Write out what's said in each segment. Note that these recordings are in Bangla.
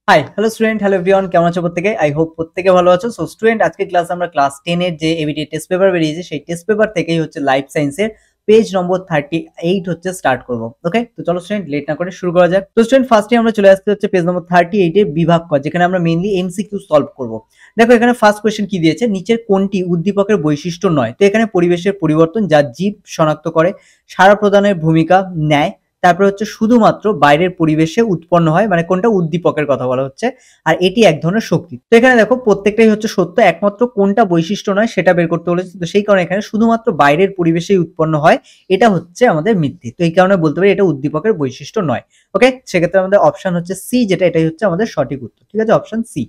Hi hello student, hello everyone, কেমন আছো প্রত্যেকে? আই হোপ প্রত্যেকে ভালো আছো। সো স্টুডেন্ট, আজকে ক্লাসে আমরা ক্লাস 10 এর যে এবিটি টেস্ট পেপার বেরিয়েছে সেই টেস্ট পেপার থেকেই হচ্ছে লাইফ সায়েন্সের পেজ নম্বর 38 হচ্ছে স্টার্ট করব। ওকে, তো চলো স্টুডেন্ট লেট না করে শুরু করা যাক। তো স্টুডেন্ট, ফার্স্টে আমরা চলে আসতে হচ্ছে পেজ নম্বর 38 এর বিভাগ ক, যেখানে আমরা মেইনলি এমসিকিউ সলভ করব। দেখো এখানে ফার্স্ট কোশ্চেন কি দিয়েছে, নিচের কোনটি উদ্দীপকের বৈশিষ্ট্য নয়? তো এখানে পরিবেশের পরিবর্তন যা জীব শনাক্ত করে, সাড়া প্রদানের ভূমিকা নেয়, তারপর হচ্ছে শুধুমাত্র বাইরের পরিবেশে উৎপন্ন হয়, মানে কোনটা উদ্দীপকের কথা বলা হচ্ছে, আর এটি এক ধরনের শক্তি। তো এখানে দেখো প্রত্যেকটাই হচ্ছে সত্য, একমাত্র কোনটা বৈশিষ্ট্য নয় সেটা বের করতে বলেছে। তো সেই কারণে এখানে শুধুমাত্র বাইরের পরিবেশেই উৎপন্ন হয়, এটা হচ্ছে আমাদের মিথ্যে। তো এই কারণে বলতে পারি এটা উদ্দীপকের বৈশিষ্ট্য নয়। ওকে, সেক্ষেত্রে আমাদের অপশন হচ্ছে সি, যেটা এটাই হচ্ছে আমাদের সঠিক উত্তর। ঠিক আছে, অপশন সি।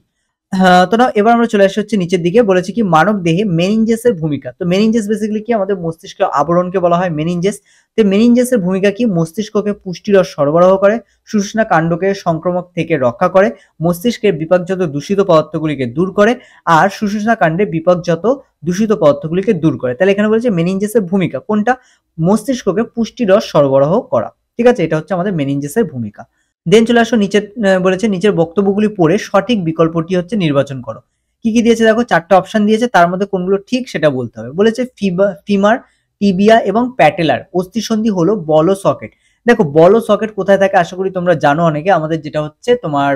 হ্যাঁ, তো না এবার আমরা চলে আসছি হচ্ছে নিচের দিকে, বলেছি কি মানব দেহে মেনিনজেসের ভূমিকা। তো মেনিনজেস বেসিক্যালি কি, আমাদের মস্তিষ্কের আবরণকে বলা হয় মেনিনজেস। তো মেনিনজেসের ভূমিকা কি, মস্তিষ্ককে পুষ্টিরস সরবরাহ করে, সুষুম্না কাণ্ডকে সংক্রমক থেকে রক্ষা করে, মস্তিষ্কের বিপাকজাত দূষিত পদার্থগুলিকে দূর করে, আর সুষুম্না কাণ্ডে বিপাকজাত দূষিত পদার্থগুলিকে দূর করে। তাহলে এখানে বলেছে মেনিনজেসের ভূমিকা কোনটা, মস্তিষ্ককে পুষ্টিরস সরবরাহ করা। ঠিক আছে, এটা হচ্ছে আমাদের মেনিনজেসের ভূমিকা। দেন চলে আসো নিচের, বলেছে নিচের বক্তব্যগুলি পড়ে সঠিক বিকল্পটি হচ্ছে নির্বাচন করো। কি কি দিয়েছে দেখো, চারটা অপশন দিয়েছে, তার মধ্যে কোনগুলো ঠিক সেটা বলতে হবে। বলেছে ফিমার, টিবিয়া এবং প্যাটেলার অস্থিসন্ধি হলো বলো সকেট। দেখো বলো সকেট কোথায় থাকে, আশা করি তোমরা জানো অনেকে, আমাদের যেটা হচ্ছে তোমার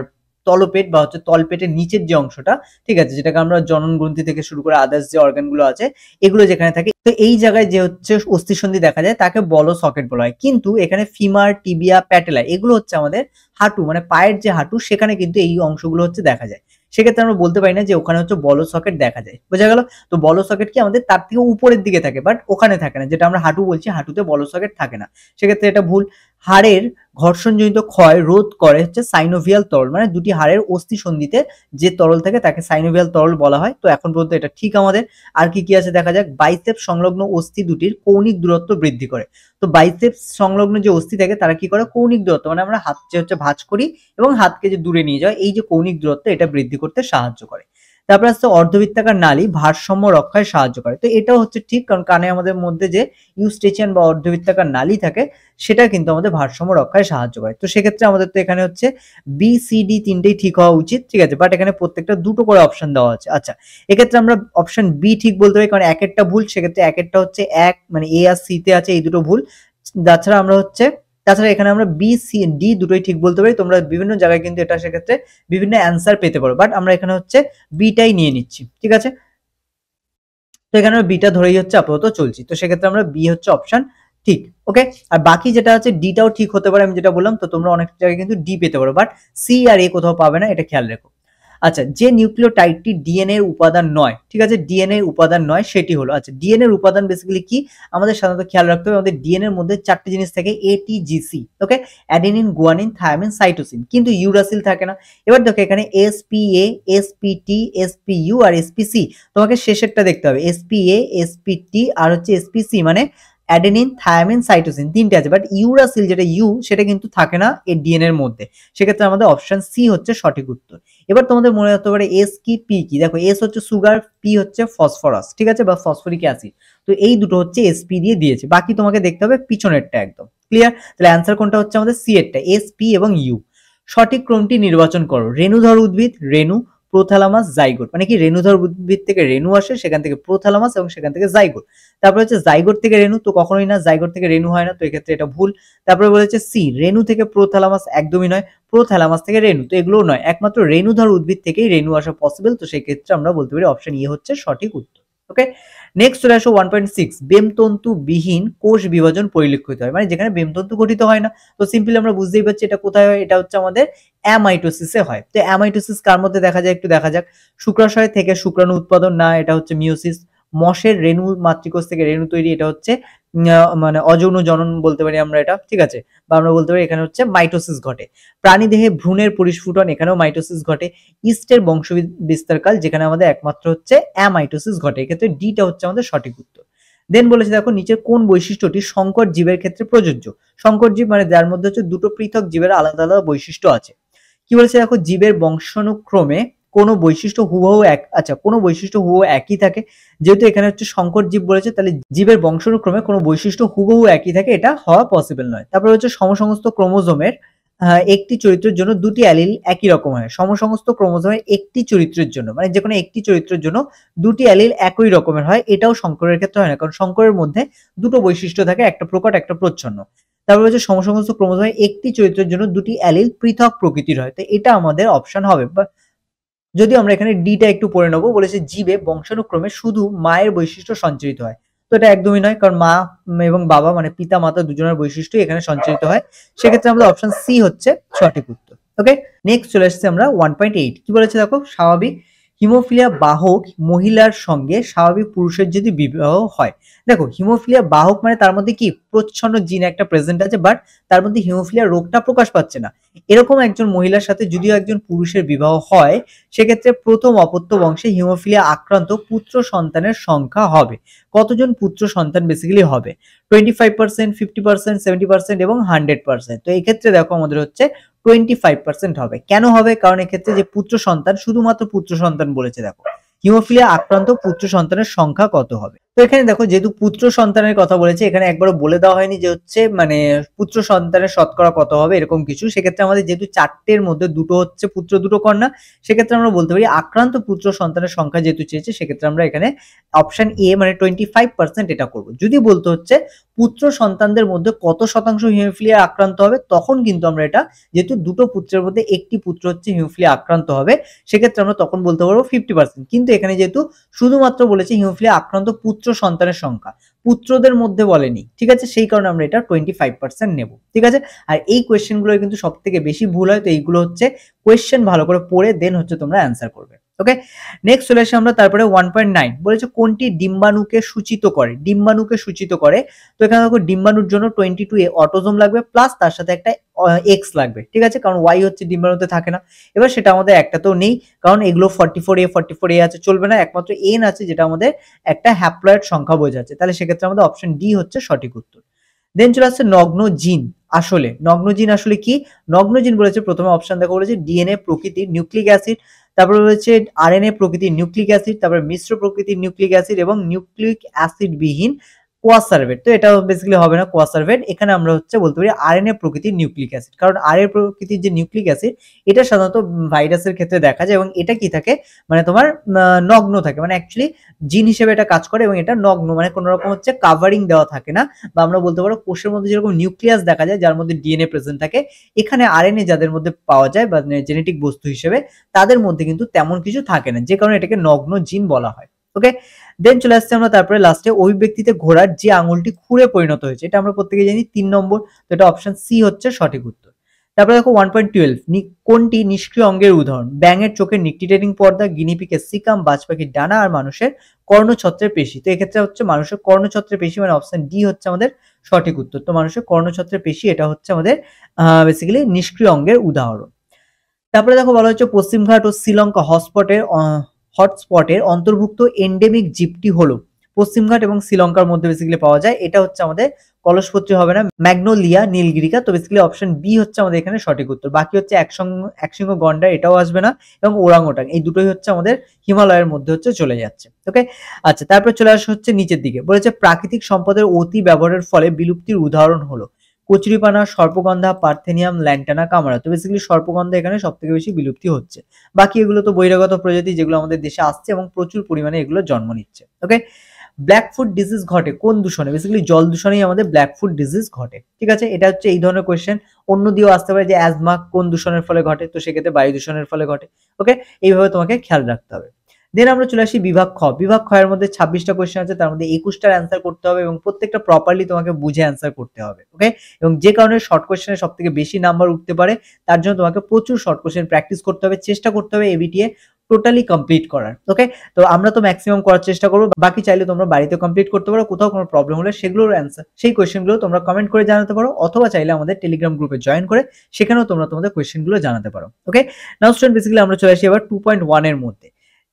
তলপেট বা হচ্ছে তলপেটের নিচের যে অংশটা, ঠিক আছে, যেটাকে আমরা জনন গ্রন্থি থেকে শুরু করে আদার্স যে অর্গান গুলো আছে এগুলো যেখানে থাকে, তো এই জায়গায় যে হচ্ছে অস্থিসন্ধি দেখা যায় তাকে বলো সকেট বলা হয়। কিন্তু এখানে ফিমার, টিবিয়া, প্যাটেলা এগুলো হচ্ছে আমাদের হাঁটু, মানে পায়ের যে হাঁটু, সেখানে কিন্তু এই অংশগুলো হচ্ছে দেখা যায়। সেক্ষেত্রে আমরা বলতে পারি না যে ওখানে হচ্ছে বলো সকেট দেখা যায়। বোঝা গেল? তো বলো সকেট কি আমাদের তার থেকে উপরের দিকে থাকে, বাট ওখানে থাকে না। যেটা আমরা হাঁটু বলছি, হাঁটুতে বলো সকেট থাকে না। সেক্ষেত্রে এটা ভুল। হাড়ের ঘর্ষণজনিত ক্ষয় রোধ করে হচ্ছে সাইনোভিয়াল তরল, মানে দুটি হাড়ের অস্থি সন্ধিতে যে তরল থাকে তাকে সাইনোভিয়াল তরল বলা হয়। তো এখন পর্যন্ত এটা ঠিক আমাদের। আর কি কি আছে দেখা যাক। বাইসেপ সংলগ্ন অস্থি দুটির কৌণিক দূরত্ব বৃদ্ধি করে। তো বাইসেপ সংলগ্ন যে অস্থি থাকে তারা কি করে, কৌণিক দূরত্ব, মানে আমরা হাত যে হচ্ছে ভাঁজ করি এবং হাতকে যে দূরে নিয়ে যায়, এই যে কৌণিক দূরত্ব, এটা বৃদ্ধি করতে সাহায্য করে। তারপর আসছে অর্ধবৃত্তাকার নালী ভারসাম্য রক্ষায় সাহায্য করে। তো এটাও হচ্ছে ঠিক, কারণ কানে আমাদের মধ্যে যে ইউস্টেচিয়ান বা অর্ধবৃত্তাকার নালী থাকে সেটা কিন্তু আমাদের ভারসাম্য রক্ষায় সাহায্য করে। তো সেক্ষেত্রে আমাদের তো এখানে হচ্ছে বি সি ডি তিনটেই ঠিক হওয়া উচিত। ঠিক আছে, বাট এখানে প্রত্যেকটা দুটো করে অপশন দেওয়া আছে। আচ্ছা, এক্ষেত্রে আমরা অপশন বি ঠিক বলতে পারি, কারণ এক একটা ভুল। সেক্ষেত্রে এক একটা হচ্ছে এক, মানে এ আর সি তে আছে, এই দুটো ভুল। তাছাড়া আমরা হচ্ছে, তাছাড়া এখানে আমরা বি সি ডি দুটোই ঠিক বলতে পারি। তোমরা বিভিন্ন জায়গায় কিন্তু এটা সেক্ষেত্রে বিভিন্ন অ্যান্সার পেতে পারো, বাট আমরা এখানে হচ্ছে বিটাই নিয়ে নিচ্ছি। ঠিক আছে, তো এখানে আমরা বিটা ধরেই হচ্ছে আপাতত চলছি। তো সেক্ষেত্রে আমরা বি হচ্ছে অপশন ঠিক। ওকে, আর বাকি যেটা আছে ডিটাও ঠিক হতে পারে, আমি যেটা বললাম। তো তোমরা অনেক জায়গায় কিন্তু ডি পেতে পারো, বাট সি আর এ কোথাও পাবে না, এটা খেয়াল রেখো। আচ্ছা, যে নিউক্লিওটাইডটি ডিএনএ এর উপাদান নয়, ঠিক আছে, ডিএনএ এর উপাদান নয় সেটি হলো, আচ্ছা ডিএনএ এর উপাদান বেসিক্যালি কি, আমাদের সাধারণত খেয়াল রাখতে হবে আমাদের ডিএনএ এর মধ্যে চারটি জিনিস থাকে, এটিজিসি। ওকে, অ্যাডেনিন, গুয়ানিন, থায়ামিন, সাইটোসিন, কিন্তু ইউরাসিল থাকে না। এবার দেখো এখানে এসপিএ, এসপিটি, এসপিইউ আর এসপিসি, তোমাকে শেষেরটা দেখতে হবে। এসপিএ, এসপিটি আর হচ্ছে এসপিসি, মানে অ্যাডেনিন, থায়ামিন, সাইটোসিন তিনটে আছে, বাট ইউরাসিল যেটা ইউ সেটা কিন্তু থাকে না এই ডিএনএ এর মধ্যে। সেক্ষেত্রে আমাদের অপশন সি হচ্ছে সঠিক উত্তর। এবার তোমাদের মনে রাখতে পারে এস কি পি কি। দেখো এস হচ্ছে সুগার, পি হচ্ছে ফসফরাস, ঠিক আছে, বা ফসফরিক অ্যাসিড। তো এই দুটো হচ্ছে এসপি দিয়ে দিয়েছে, বাকি তোমাকে দেখতে হবে পিছনেরটা একদম ক্লিয়ার। তাহলে অ্যান্সার কোনটা হচ্ছে আমাদের সি এরটা, এস পি এবং ইউ। সঠিক ক্রমটি নির্বাচন করো। রেণুধর উদ্ভিদ, রেণু, প্রোথালামাস, জাইগোট, মানে কি রেণুধর উদ্ভিদ থেকে রেণু আসে, সেখান থেকে প্রোথালামাস এবং সেখান থেকে জাইগোট। তারপর হচ্ছে জাইগোট থেকে রেণু, তো কখনোই না, জাইগোট থেকে রেণু হয় না, তো এক্ষেত্রে এটা ভুল। তারপরে বলেছে সি, রেণু থেকে প্রোথালামাস একদমই নয়, প্রোথালামাস থেকে রেণু, তো এগুলোও নয়, একমাত্র রেণুধর উদ্ভিদ থেকেই রেণু আসা পসিবল। তো সেই ক্ষেত্রে আমরা বলতে পারি অপশন ই হচ্ছে সঠিক উত্তর। ওকে, নেক্সট চলে আসো 1.6, বেমতন্তু বিহীন কোষ বিভাজন পরিলক্ষিত হয়, মানে যেখানে বেমতন্তু গঠিত হয় না। তো সিম্পলি আমরা বুঝতেই পারছি এটা কোথায় হয়, এটা হচ্ছে আমাদের অ্যামাইটোসিসে হয়। তো অ্যামাইটোসিস কার মধ্যে দেখা যায় একটু দেখা যাক। শুক্রাশয় থেকে শুক্রাণু উৎপাদন না, এটা হচ্ছে মিওসিস। মশের রেণু মাতৃকোষ থেকে রেণু তৈরি, এটা হচ্ছে মানে অযৌন জনন বলতে পারি আমরা এটা, ঠিক আছে, বা আমরা বলতে পারি এখানে হচ্ছে মাইটোসিস ঘটে। প্রাণীদেহে ভ্রূণের পরিস্ফুটন, এখানেও মাইটোসিস ঘটে। ইস্টের বংশ বিস্তারকাল, যেখানে আমাদের একমাত্র হচ্ছে অ্যামাইটোসিস ঘটে। এক্ষেত্রে ডিটা হচ্ছে আমাদের সঠিক উত্তর। দেন বলেছে দেখো নিচের কোন বৈশিষ্ট্যটি সংকর জীবের ক্ষেত্রে প্রযোজ্য। সংকর জীব মানে যার মধ্যে হচ্ছে দুটো পৃথক জীবের আলাদা আলাদা বৈশিষ্ট্য আছে। কি বলেছে দেখো, জীবের বংশানুক্রমে কোনো বৈশিষ্ট্য হুবহু এক, আচ্ছা কোনো বৈশিষ্ট্য হুবহু একই থাকে। যেহেতু এখানে হচ্ছে সংকর জীব বলেছে, তাহলে জীবের বংশানুক্রমে কোনো বৈশিষ্ট্য হুবহু একই থাকে এটা হওয়া পসিবল নয়। তারপর হচ্ছে সমসমস্ত ক্রোমোজোমের একটি চরিত্রের জন্য দুটি অ্যালিল একই রকম হয়। সমসমস্ত ক্রোমোজোমের একটি চরিত্রের জন্য, মানে যেকোনো একটি চরিত্রের জন্য দুটি অ্যালিল একই রকমের হয়, এটাও শঙ্করের ক্ষেত্রে হয় না, কারণ শঙ্করের মধ্যে দুটো বৈশিষ্ট্য থাকে, একটা প্রকট একটা প্রচ্ছন্ন। তারপর হচ্ছে সমসমস্ত ক্রোমোজোমের একটি চরিত্রের জন্য দুটি অ্যালিল পৃথক প্রকৃতির হয়, তো এটা আমাদের অপশন হবে। যদিও আমরা এখানে ডিটা একটু পড়ে নেবো, বলেছে জীবে বংশানুক্রমে শুধু মায়ের বৈশিষ্ট্য সঞ্চারিত হয়, তো এটা একদমই নয়, কারণ মা এবং বাবা মানে পিতা মাতা দুজনের বৈশিষ্ট্য এখানে সঞ্চারিত হয়, সেক্ষেত্রে আমাদের অপশন সি হচ্ছে সঠিক উত্তর। ওকে, নেক্সট চলে আসছে আমরা 1.8, কি বলেছে দেখো, স্বাভাবিক হিমোফিলিয়া বাহক মহিলার সঙ্গে স্বাভাবিক পুরুষের যদি বিবাহ হয়। দেখো হিমোফিলিয়া বাহক মানে তার মধ্যে কি প্রচ্ছন্ন জিন একটা প্রেজেন্ট আছে, বাট তার মধ্যে হিমোফিলিয়া রোগটা প্রকাশ পাচ্ছে না, এরকম একজন মহিলার সাথে যদিও একজন পুরুষের বিবাহ হয়, সেক্ষেত্রে প্রথম অপত্য বংশে হিমোফিলিয়া আক্রান্ত পুত্র সন্তানের সংখ্যা হবে। কতজন পুত্র সন্তান বেসিক্যালি হবে? 25%, 50%, 70% এবং 100%। তো এই ক্ষেত্রে দেখো আমাদের হচ্ছে 25% হবে। কেন হবে? কারণ এক্ষেত্রে যে পুত্র সন্তান, শুধুমাত্র পুত্র সন্তান বলেছে, দেখো হিমোফিলিয়া আক্রান্ত পুত্র সন্তানের সংখ্যা কত হবে। তো এখানে দেখো যেহেতু পুত্র সন্তানের কথা বলেছে, এখানে একবারও বলে দেওয়া হয়নি যে হচ্ছে মানে পুত্র সন্তানের শতকরা কত হবে এরকম কিছু, সেক্ষেত্রে আমাদের যেহেতু চারটের মধ্যে দুটো হচ্ছে পুত্র দুটো কন্যা, সেক্ষেত্রে আমরা বলতে পারি আক্রান্ত পুত্র সন্তানের সংখ্যা যেহেতু চেয়েছে, সেক্ষেত্রে আমরা এখানে অপশন এ মানে 25% এটা করব। যদি বলতে হচ্ছে পুত্র সন্তানদের মধ্যে কত শতাংশ হিমোফিলিয়া আক্রান্ত হবে, তখন কিন্তু আমরা এটা যেহেতু দুটো পুত্রের মধ্যে একটি পুত্র হচ্ছে হিমোফিলিয়া আক্রান্ত হবে, সেক্ষেত্রে আমরা তখন বলতে পারবো 50%। কিন্তু এখানে যেহেতু শুধুমাত্র বলেছে হিমোফিলিয়া আক্রান্ত পুত্র সন্তানের সংখ্যা, পুত্রদের মধ্যে বলেনি, ঠিক আছে, সেই কারণে আমরা এটা 25% নেব, ঠিক আছে। আর এই কোয়েশ্চেন গুলো কিন্তু সব থেকে বেশি ভুল হয়, তো এইগুলো হচ্ছে কোয়েশ্চেন ভালো করে পড়ে দেন হচ্ছে তোমরা অ্যান্সার করবে। ওকে, নেক্সট চলে আসি আমরা তারপরে 1.9, বলেছে কোনটি ডিম্বাণুকে সূচিত করে, ডিম্বাণুকে সূচিত করে। তো এখানে দেখো ডিম্বাণুর জন্য 22A অটোজোম লাগবে, প্লাস তার সাথে একটা এক্স লাগবে, ঠিক আছে, কারণ ওয়াই হচ্ছে ডিম্বাণুতে থাকে না। এবার সেটা আমাদের একটাতেও নেই, কারণ এগুলো 44A আছে, চলবে না, একমাত্র এন আছে যেটা আমাদের একটা হ্যাপ্লয়েড সংখ্যা বোঝাচ্ছে, তাহলে সেক্ষেত্রে আমাদের অপশন ডি হচ্ছে সঠিক উত্তর। দেন চলে আসছে নগ্ন জিন। আসলে নগ্ন জিন আসলে কি? নগ্ন জিন বলেছে প্রথমে অপশন দেখো, বলেছে ডিএনএ প্রকৃতির নিউক্লিক অ্যাসিড, তারপরে রয়েছে আরএনএ প্রকৃতির নিউক্লিক অ্যাসিড, তারপরে মিশ্র প্রকৃতির নিউক্লিক অ্যাসিড এবং নিউক্লিক অ্যাসিড বিহীন কোয়াসার্ভেট। তো এটা বেসিক্যালি হবে না কোয়াসার্ভেট, এখানে আমরা হচ্ছে বলতে পারি আরএনএ প্রকৃতির নিউক্লিক অ্যাসিড, কারণ আরএনএ প্রকৃতির যে নিউক্লিক অ্যাসিড এটা সাধারণত ভাইরাসের ক্ষেত্রে দেখা যায়, এবং এটা কি থাকে মানে তোমার নগ্ন থাকে, মানে অ্যাকচুয়ালি জিন হিসেবে এটা কাজ করে, এবং এটা নগ্ন মানে কোনো রকম হচ্ছে কাভারিং দেওয়া থাকে না, বা আমরা বলতে পারো কোষের মধ্যে যেরকম নিউক্লিয়াস দেখা যায় যার মধ্যে ডিএনএ প্রেজেন্ট থাকে, এখানে আরএনএ যাদের মধ্যে পাওয়া যায় বা জেনেটিক বস্তু হিসেবে, তাদের মধ্যে কিন্তু তেমন কিছু থাকে না, যে কারণে এটাকে নগ্ন জিন বলা হয়। ওকে, দেন চলে আসছে আমরা তারপরে লাস্টে অভিব্যক্তিতে ঘোড়ার যে আঙুলটি খুঁড়ে পরিণত হয়েছে, এটা আমরা প্রত্যেকে জানি 3 নম্বর, তো এটা অপশন সি হচ্ছে সঠিক উত্তর। তারপরে দেখো 1.12, কোনটি নিষ্ক্রিয় অঙ্গের উদাহরণ? ব্যাঙের চোখের নিকটিটেটিং পর্দা, গিনিপিগের সিকাম, বাজ পাখির ডানা, আর মানুষের কর্ণছত্রের পেশি। তো এক্ষেত্রে হচ্ছে মানুষের কর্ণছত্রের পেশি, মানে অপশন ডি হচ্ছে আমাদের সঠিক উত্তর। তো মানুষের কর্ণছত্রের পেশি এটা হচ্ছে আমাদের বেসিক্যালি নিষ্ক্রিয় অঙ্গের উদাহরণ। তারপরে দেখো বলা হচ্ছে পশ্চিমঘাট ও শ্রীলঙ্কা হটস্পটের অন্তর্ভুক্ত এন্ডেমিক জীবটি হলো, পশ্চিমঘাট এবং শ্রীলঙ্কার মধ্যে বেসিক্যালি পাওয়া যায়, এটা হচ্ছে আমাদের কলসপত্রী হবে না, ম্যাগনোলিয়া নীলগিরিকা। তো বেসিক্যালি অপশন বি হচ্ছে আমাদের এখানে সঠিক উত্তর। বাকি হচ্ছে একশৃঙ্গ গন্ডার, এটাও আসবে না, এবং ওরাংওটাং, এই দুটোই হচ্ছে আমাদের হিমালয়ের মধ্যে হচ্ছে চলে যাচ্ছে। ওকে, আচ্ছা, তারপর চলে আসা হচ্ছে নিচের দিকে, বলেছে প্রাকৃতিক সম্পদের অতি ব্যবহারের ফলে বিলুপ্তির উদাহরণ হলো কচুরিপানা, সর্পগন্ধা, পার্থেনিয়াম, ল্যান্টানা, কামরা। তো বেসিক্যালি সর্পগন্ধা এখানে সব থেকে বেশি বিলুপ্তি হচ্ছে, বাকি এগুলো তো বহিরাগত প্রজাতি যেগুলো আমাদের দেশে আসছে এবং প্রচুর পরিমাণে এগুলো জন্ম নিচ্ছে। ওকে, ব্ল্যাকফুট ডিজিজ ঘটে কোন দূষণে? বেসিক্যালি জল দূষণেই আমাদের ব্ল্যাকফুট ডিজিজ ঘটে, ঠিক আছে, এটা হচ্ছে এই ধরনের কোয়েশ্চেন। অন্য দিয়েও আসতে পারে যে অ্যাজমা কোন দূষণের ফলে ঘটে, তো সেক্ষেত্রে বায়ু দূষণের ফলে ঘটে। ওকে, এইভাবে তোমাকে খেয়াল রাখতে হবে। দেন আমরা চলে আসি বিভাগ খ। বিভাগ খ এর মধ্যে 26টা কোয়েশ্চেন আছে, তার মধ্যে 21টার অ্যান্সার করতে হবে এবং প্রত্যেকটা প্রপারলি তোমাকে বুঝে অ্যান্সার করতে হবে। ওকে, এবং যে কারণে শর্ট কোয়েশ্চেনে সব থেকে বেশি নাম্বার উঠতে পারে, তার জন্য তোমাকে প্রচুর শর্ট কোয়েশ্চেন প্র্যাকটিস করতে হবে, চেষ্টা করতে হবে এবিটিএ টোটালি কমপ্লিট করার। ওকে, তো আমরা তো ম্যাক্সিমাম করার চেষ্টা করবো, বাকি চাইলে তোমরা বাড়িতে কমপ্লিট করতে পারো, কোথাও কোনো প্রবলেম হলে সেগুলোর অ্যান্সার, সেই কোয়েশ্চেনগুলো তোমরা কমেন্ট করে জানাতে পারো, অথবা চাইলে আমাদের টেলিগ্রাম গ্রুপে জয়েন করে সেখানেও তোমরা তোমাদের কোয়েশ্চেনগুলো জানাতে পারো। ওকে, নাও স্টুডেন্ট, বেসিক্যালি আমরা চলে আসি এবার 2.1 এর মধ্যে।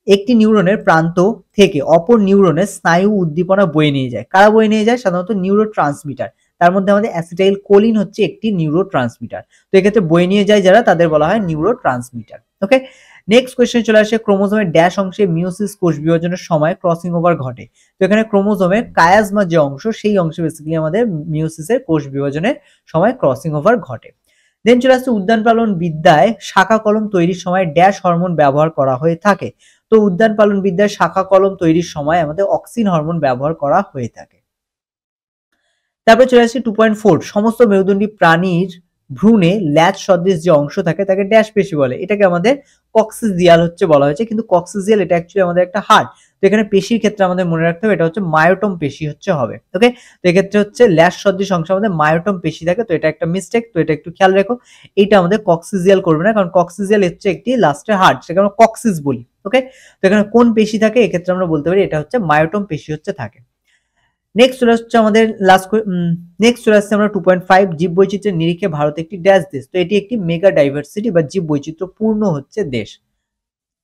একটি নিউরনের প্রান্ত থেকে অপর নিউরনের স্নায়ু উদ্দীপনা বয়ে নিয়ে যায়, কারা বয়ে নিয়ে যায়? সাধারণত নিউরো ট্রান্সমিটার, তার মধ্যে আমাদের অ্যাসিটাইল কোলিন হচ্ছে একটি নিউরো ট্রান্সমিটার, তো এক্ষেত্রে বয়ে নিয়ে যায় যারা, তাদের বলা হয় নিউরো ট্রান্সমিটার। ওকে, নেক্সট কোয়েশ্চেন চলে আসে ক্রোমোজোমের ড্যাশ অংশে মিওসিস কোষ বিভাজনের সময় ক্রসিং ওভার ঘটে। তো এখানে ক্রোমোজোমের কায়াজমা যে অংশ, সেই অংশে বেসিক্যালি আমাদের মিওসিসের কোষ বিভাজনের সময় ক্রসিং ওভার ঘটে। দেন চলে আসছে উদ্যান পালন বিদ্যায় শাখা কলম তৈরির সময় ড্যাশ হরমোন ব্যবহার করা হয়ে থাকে। তো উদ্যান পালন বিদ্যায় শাখা কলম তৈরির সময় আমাদের অক্সিন হরমোন ব্যবহার করা হয়ে থাকে। তারপরে চলে আসছি 2.4, সমস্ত মেরুদণ্ডী প্রাণীর ভ্রূণে ল্যাজ সদৃশ যে অংশ থাকে তাকে ড্যাশ পেশি বলে। এটাকে আমাদের কক্সিজিয়াল হচ্ছে বলা হয়েছে, কিন্তু কক্সিজিয়াল এটা অ্যাকচুয়ালি আমাদের একটা হাড়। তো এখানে পেশির ক্ষেত্রে আমাদের মনে রাখতে হবে এটা হচ্ছে মায়োটম পেশি হচ্ছে হবে। ওকে, তো এক্ষেত্রে হচ্ছে ল্যাজ সদৃশ অংশ আমাদের মায়োটম পেশি থাকে, তো এটা একটা মিস্টেক, তো এটা একটু খেয়াল রেখো। এটা আমাদের কক্সিজিয়াল করবে না, কারণ কক্সিজিয়াল হচ্ছে একটি লাস্টে হাড়, সেটাকে আমরা কক্সিস বলি। ওকে, তো এখানে কোন পেশি থাকে এক্ষেত্রে আমরা বলতে পারি এটা হচ্ছে মায়োটম পেশি হচ্ছে থাকে। নেক্সট চলে আসছে আমাদের নেক্সট চলে আসছে আমরা 2.5, জীব বৈচিত্র্যের নিরিখে ভারত একটি ড্যাশ দেশ। তো এটি একটি মেগা ডাইভার্সিটি বা জীব বৈচিত্র্য পূর্ণ হচ্ছে দেশ।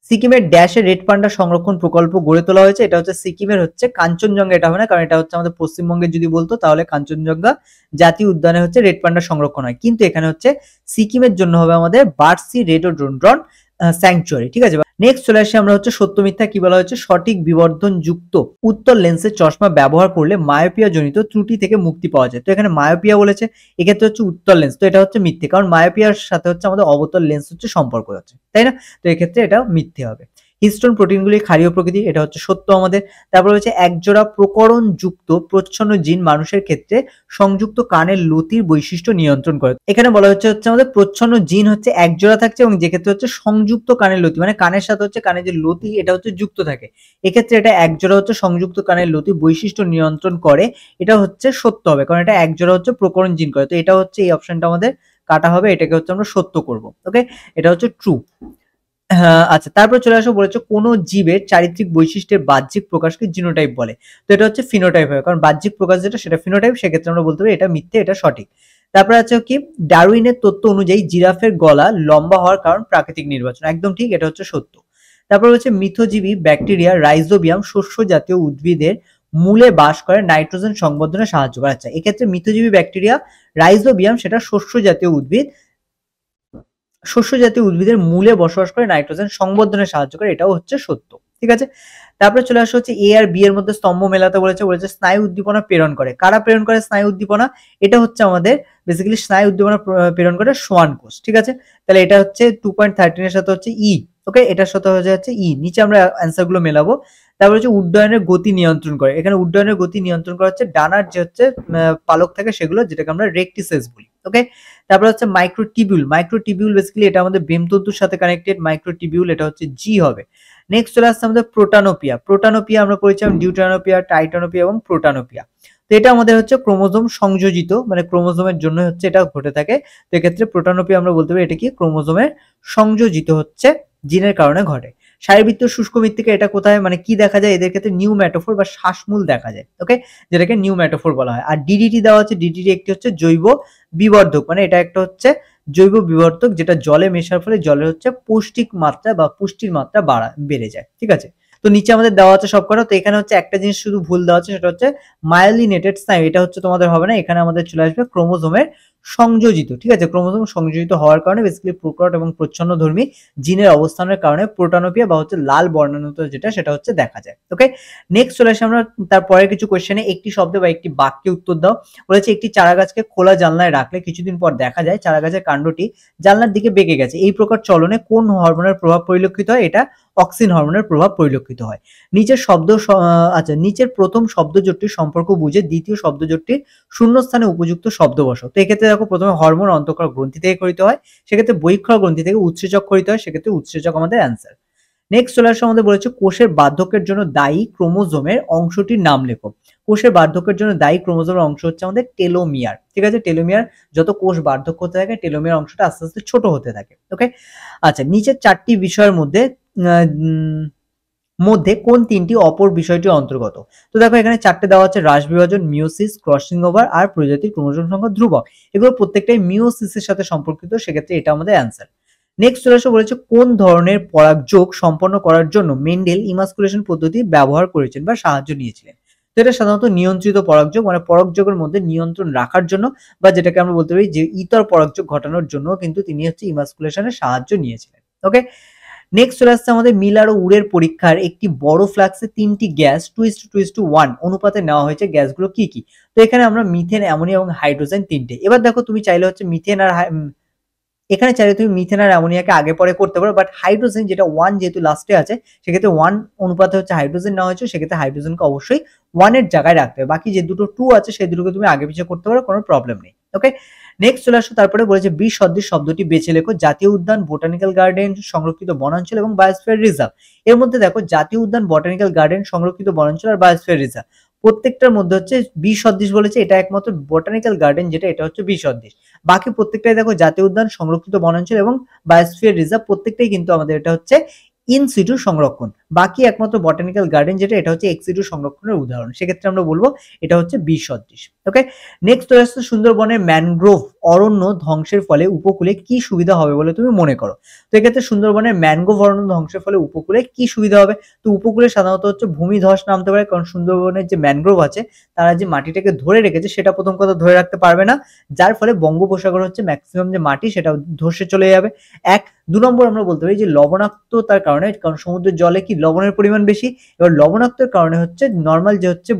সিকিমের ড্যাশে রেড পান্ডা সংরক্ষণ প্রকল্প গড়ে তোলা হয়েছে। এটা হচ্ছে সিকিমের হচ্ছে কাঞ্চনজঙ্ঘা, এটা হবে না, কারণ এটা হচ্ছে আমাদের পশ্চিমবঙ্গে যদি বলতো তাহলে কাঞ্চনজঙ্ঘা জাতীয় উদ্যানে হচ্ছে রেড পান্ডা সংরক্ষণ হয়, কিন্তু এখানে হচ্ছে সিকিমের জন্য হবে আমাদের বার্সি রেডোড্রন স্যাংচুয়ারি। ঠিক আছে, নেক্সট চলে আসি আমরা হচ্ছে সত্য মিথ্যা কি বলা হচ্ছে, সঠিক বিবর্ধন যুক্ত উত্তর লেন্সের চশমা ব্যবহার করলে মায়োপিয়া জনিত ত্রুটি থেকে মুক্তি পাওয়া যায়। তো এখানে মায়োপিয়া বলেছে, এক্ষেত্রে হচ্ছে উত্তর লেন্স, তো এটা হচ্ছে মিথ্যে, কারণ মায়োপিয়ার সাথে হচ্ছে আমাদের অবতল লেন্স হচ্ছে সম্পর্ক হচ্ছে, তাই না? তো এক্ষেত্রে এটা মিথ্যে হবে। হিস্টোন প্রোটিনগুলি ক্ষারীয় প্রকৃতি, এটা হচ্ছে সত্য আমাদের। তারপর হচ্ছে একজোড়া প্রকরণ যুক্ত প্রচ্ছন্ন জিন মানুষের ক্ষেত্রে সংযুক্ত কানের লতির বৈশিষ্ট্য নিয়ন্ত্রণ করে। এখানে বলা হচ্ছে আমাদের প্রচ্ছন্ন জিন হচ্ছে একজোড়া থাকছে, এবং যে ক্ষেত্রে হচ্ছে সংযুক্ত কানের লতি, মানে কানের সাথে হচ্ছে কানের যে লতি এটা হচ্ছে যুক্ত থাকে, এক্ষেত্রে এটা একজোড়া হচ্ছে সংযুক্ত কানের লতি বৈশিষ্ট্য নিয়ন্ত্রণ করে, এটা হচ্ছে সত্য হবে, কারণ এটা একজোড়া হচ্ছে প্রকরণ জিন করে। তো এটা হচ্ছে এই অপশনটা আমাদের কাটা হবে, এটাকে হচ্ছে আমরা সত্য করব। ওকে, এটা হচ্ছে ট্রু। হ্যাঁ, আচ্ছা, তারপর চলে আসো, বলেছে কোন জীবের চারিত্রিক বৈশিষ্ট্যের বাহ্যিক প্রকাশকে জিনোটাইপ বলে। তো এটা হচ্ছে ফিনোটাইপ হবে, কারণ বাহ্যিক প্রকাশ যেটা সেটা ফিনোটাইপ, সেক্ষেত্রে আমরা বলতে পারি এটা মিথ্যে, এটা সঠিক। তারপরে আছে কি, ডারউইনের তত্ত্ব অনুযায়ী জিরাফের গলা লম্বা হওয়ার কারণ প্রাকৃতিক নির্বাচন, একদম ঠিক, এটা হচ্ছে সত্য। তারপর হচ্ছে মিথজীবী ব্যাকটেরিয়া রাইজোবিয়াম শস্য জাতীয় উদ্ভিদের মূলে বাস করে নাইট্রোজেন সংবর্ধনে সাহায্য করে। আচ্ছা, এক্ষেত্রে মিথজীবী ব্যাকটেরিয়া রাইজোবিয়াম সেটা শস্য জাতীয় উদ্ভিদ, শস্য জাতীয় উদ্ভিদের মূলে বসবাস করে নাইট্রোজেন সংবর্ধনে সাহায্য করে, এটাও হচ্ছে সত্য। ঠিক আছে, তারপরে চলে আসা হচ্ছে এ আর বি এর মধ্যে স্তম্ভ মেলাতে বলেছে স্নায়ু উদ্দীপনা প্রেরণ করে। কারা প্রেরণ করে স্নায়ু উদ্দীপনা? এটা হচ্ছে আমাদের বেসিক্যালি স্নায়ু উদ্দীপনা প্রেরণ করে সোয়ান কোষ। ঠিক আছে, তাহলে এটা হচ্ছে 2.13 এর সাথে হচ্ছে ই। ওকে, এটার সাথে হয়ে যাচ্ছে ই, নিচে আমরা অ্যান্সার গুলো মেলাবো। তারপর হচ্ছে উড্ডয়নের গতি নিয়ন্ত্রণ করে। এখানে উড্ডয়নের গতি নিয়ন্ত্রণ করা হচ্ছে ডানার যে হচ্ছে পালক থাকে সেগুলো, যেটাকে আমরা রেকটিসেস বলি। ওকে, তারপর হচ্ছে মাইক্রোটিবিউল। মাইক্রোটিবিউল বেসিক্যালি এটা আমাদের বেমতন্তুর সাথে কানেক্টেড মাইক্রোটিবিউল, এটা হচ্ছে জি হবে। নেক্সট চলে আসছে আমাদের প্রোটানোপিয়া। প্রোটানোপিয়া আমরা পড়েছিলাম ডিউটানোপিয়া, টাইটানোপিয়া এবং প্রোটানোপিয়া। তো এটা আমাদের হচ্ছে ক্রোমোজোম সংযোজিত, মানে ক্রোমোজোমের জন্য হচ্ছে এটা ঘটে থাকে। তো এক্ষেত্রে প্রোটানোপিয়া আমরা বলতে পারি এটা কি ক্রোমোজোমের সংযোজিত হচ্ছে জিনের কারণে ঘটে। শারীরবৃত্তীয় শুষ্ক মৃত্তিকা এটা কোথায়, মানে কি দেখা যায় এদের ক্ষেত্রে? নিউম্যাটোফোর বা শ্বাসমূল দেখা যায়। ওকে, যেটাকে নিউম্যাটোফোর বলা হয়। আর ডিডিটি দেওয়া হচ্ছে, ডিডিটি একটি হচ্ছে জৈব বিবর্ধক, মানে এটা একটা হচ্ছে জৈব বিবর্ধক যেটা জলে মেশার ফলে জলের হচ্ছে পৌষ্টিক মাত্রা বা পুষ্টির মাত্রা বেড়ে যায়। ঠিক আছে, তো নিচে আমাদের দেওয়া আছে সবকটা। তো এখানে হচ্ছে একটা জিনিস শুধু ভুল দেওয়া আছে, সেটা হচ্ছে মায়োলিনেটেড স্নায়ু, এটা হচ্ছে তোমাদের হবে না, এখানে আমাদের চলে আসবে ক্রোমোজোমের সংযোজিত। ঠিক আছে, ক্রোমোজোম সংযোজিত হওয়ার কারণে বেসিক্যালি প্রোক্যারিওট এবং প্রচ্ছন্নধর্মী জিনের অবস্থানের কারণে প্রোটানোপিয়া বা হচ্ছে লাল বর্ণানুত যেটা সেটা হচ্ছে দেখা যায়। ওকে, নেক্সট চলে আসে আমরা তারপরে কিছু কোশ্চেনে, একটি শব্দ বা একটি বাক্যে উত্তর দাও। বলেছে একটি চারা গাছকে খোলা জানলায় রাখলে কিছুদিন পর দেখা যায় চারা গাছের কাণ্ডটি জানলার দিকে বেঁকে গেছে। এই প্রকার চলনে কোন হরমোনের প্রভাব পরিলক্ষিত হয়? এটা অক্সিন হরমোনের প্রভাব পরিলক্ষিত হয়। নিচের আচ্ছা, নিচের প্রথম শব্দজোটটির সম্পর্ক বুঝে দ্বিতীয় শব্দজোটটির শূন্যস্থানে উপযুক্ত শব্দ বসাও। তো এক্ষেত্রে দেখো, প্রথমে হরমোন অন্তঃক্ষরা গ্রন্থি থেকে করিতে হয়, সেক্ষেত্রে বহিঃক্ষরা গ্রন্থি থেকে উৎসেচক করিতে হয়, সেক্ষেত্রে উৎসেচক আমাদের অ্যান্সার। নেক্সট চলে আসে আমাদের বলেছে কোষের বার্ধক্যের জন্য দায়ী ক্রোমোজোমের অংশটির নাম লেখো। কোষের বার্ধক্যের জন্য দায়ী ক্রোমোজোমের অংশ হচ্ছে আমাদের টেলোমিয়ার। ঠিক আছে, টেলোমিয়ার, যত কোষ বার্ধক্য হতে থাকে টেলোমিয়ার অংশটা আস্তে আস্তে ছোট হতে থাকে। ওকে, আচ্ছা, নিচের চারটি বিষয়ের মধ্যে কোন তিনটি অপর বিষয়টির অন্তর্গত? তো দেখো, এখানে চারটে দেওয়া আছে, হ্রাস বিভাজন, মিওসিস, ক্রসিং ওভার আর প্রজাতির ক্রোমোজোম সংখ্যা ধ্রুবক। এগুলো প্রত্যেকটাই মিওসিসের সাথে সম্পর্কিত, সেক্ষেত্রে এটা আমাদের অ্যান্সার। নেক্সট চলে আসে, বলেছে কোন ধরনের পরাগযোগ সম্পন্ন করার জন্য মেন্ডেল ইমাস্কুলেশন পদ্ধতি ব্যবহার করেছেন বা সাহায্য নিয়েছিলেন? তো এটা সাধারণত নিয়ন্ত্রিত পরাগযোগ, মানে পরাগযোগের মধ্যে নিয়ন্ত্রণ রাখার জন্য, বা যেটাকে আমরা বলতে পারি যে ইতর পরাগযোগ ঘটানোর জন্য কিন্তু তিনি হচ্ছে ইমাস্কুলেশনের সাহায্য নিয়েছিলেন। ওকে, নেক্সট চলে আসছে আমাদের মিলার ও উডের পরীক্ষার একটি বড় ফ্লাক্সে তিনটি গ্যাস 2:1 অনুপাতে নেওয়া হয়েছে, গ্যাসগুলো কি কি? তো এখানে আমরা মিথেন, অ্যামোনিয়া এবং হাইড্রোজেন তিনটে। এবার দেখো, তুমি চাইলে হচ্ছে মিথেন আর এখানে চাইলে তুমি মিথেন আর অ্যামোনিয়াকে আগে পরে করতে পারো, বাট হাইড্রোজেন যেটা 1 যেহেতু লাস্টে আছে সেক্ষেত্রে 1 অনুপাতে হচ্ছে হাইড্রোজেন নেওয়া হয়েছে, সেক্ষেত্রে হাইড্রোজেনকে অবশ্যই 1 এর জায়গায় রাখতে হবে। বাকি যে দুটো 2 আছে সেই দুটোকে তুমি আগে পিছিয়ে করতে পারো, কোনো প্রবলেম নেই। ওকে, নেক্সট চলে আসো। তারপরে বলেছে বি সদৃশ শব্দটি বেছে লেখো। জাতীয় উদ্যান, বোটানিক্যাল গার্ডেন, সংরক্ষিত বনাঞ্চল এবং বায়োস্ফিয়ার রিজার্ভ। এর মধ্যে দেখো জাতীয় উদ্যান, বোটানিক্যাল গার্ডেন, সংরক্ষিত বনাঞ্চল আর বায়োস্ফিয়ার রিজার্ভ প্রত্যেকটার মধ্যে হচ্ছে বি সদৃশ বলেছে, এটা একমাত্র বোটানিক্যাল গার্ডেন যেটা এটা হচ্ছে বি সদৃশ। বাকি প্রত্যেকটাই দেখো জাতীয় উদ্যান, সংরক্ষিত বনাঞ্চল এবং বায়োস্ফিয়ার রিজার্ভ প্রত্যেকটাই কিন্তু আমাদের এটা হচ্ছে ইন সিটু সংরক্ষণ। বাকি একমাত্র বোটানিক্যাল গার্ডেন যেটা এটা হচ্ছে এক্স সিটু সংরক্ষণের উদাহরণ, সেক্ষেত্রে আমরা বলবো এটা হচ্ছে বি সদৃশ। ওকে, নেক্সট চলে আসছে সুন্দরবনের ম্যানগ্রোভ অরণ্য ধ্বংসের ফলে উপকূলে কি সুবিধা হবে বলে তুমি মনে করো। তো এক্ষেত্রে সুন্দরবনের ম্যানগ্রোভ অরণ্য ধ্বংসের ফলে উপকূলে কি সুবিধা হবে? তো উপকূলে সাধারণত হচ্ছে ভূমিধস নামতে পারে, কারণ সুন্দরবনের যে ম্যানগ্রোভ আছে তারা যে মাটিটাকে ধরে রেখেছে সেটা প্রথম কথা ধরে রাখতে পারবে না, যার ফলে বঙ্গোপসাগর হচ্ছে ম্যাক্সিমাম যে মাটি সেটা ধসে চলে যাবে। এক, 2 নম্বর আমরা বলতে পারি যে লবণাক্ততার কারণে, কারণ সমুদ্রের জলে কি লবণের পরিমাণ বেশি, এবার লবণাক্তের কারণে হচ্ছে নর্মাল যে হচ্ছে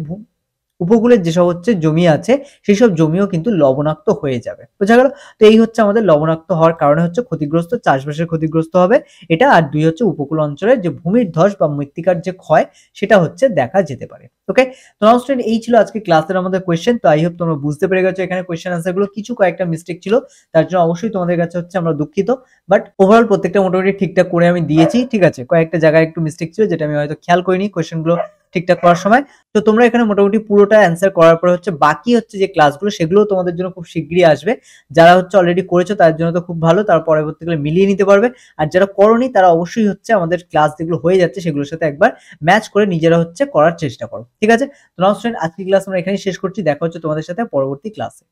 উপকূলের যেসব হচ্ছে জমি আছে সেই সব জমিও কিন্তু লবণাক্ত হয়ে যাবে। বোঝা গেল? তো এই হচ্ছে আমাদের লবণাক্ত হওয়ার কারণে হচ্ছে ক্ষতিগ্রস্ত, চাষবাসের ক্ষতিগ্রস্ত হবে এটা। আর 2 হচ্ছে উপকূল অঞ্চলের যে ভূমির ধস বা মৃত্তিকার যে ক্ষয় সেটা হচ্ছে দেখা যেতে পারে। ওকে, তো নাও স্টুডেন্ট এই ছিল আজকে ক্লাসের আমাদের কোয়েশ্চেন। তো আই হোপ তোমরা বুঝতে পেরে গেছো এখানে কোয়েশ্চেন আনসার গুলো কিছু কয়েকটা মিস্টেক ছিল, তার জন্য অবশ্যই তোমাদের কাছে হচ্ছে আমরা দুঃখিত, বাট ওভারঅল প্রত্যেকটা মোটামুটি ঠিকঠাক করে আমি দিয়েছি। ঠিক আছে, কয়েকটা জায়গায় একটু মিস্টেক ছিল যেটা আমি হয়তো খেয়াল করিনি কোয়েশ্চেন গুলো ঠিকঠাক করার সময়। তো তোমরা এখানে মোটামুটি পুরোটা অ্যান্সার করার পরে হচ্ছে বাকি হচ্ছে যে ক্লাসগুলো সেগুলো তোমাদের জন্য খুব শিগগিরই আসবে। যারা হচ্ছে অলরেডি করেছো তাদের জন্য তো খুব ভালো, তার পরবর্তীকালে মিলিয়ে নিতে পারবে। আর যারা করোনি তারা অবশ্যই হচ্ছে আমাদের ক্লাস যেগুলো হয়ে যাচ্ছে সেগুলোর সাথে একবার ম্যাচ করে নিজেরা হচ্ছে করার চেষ্টা করো। ঠিক আছে, তো নাও স্টুডেন্ট আজকের ক্লাস আমরা এখানেই শেষ করছি, দেখা হচ্ছে তোমাদের সাথে পরবর্তী ক্লাসে।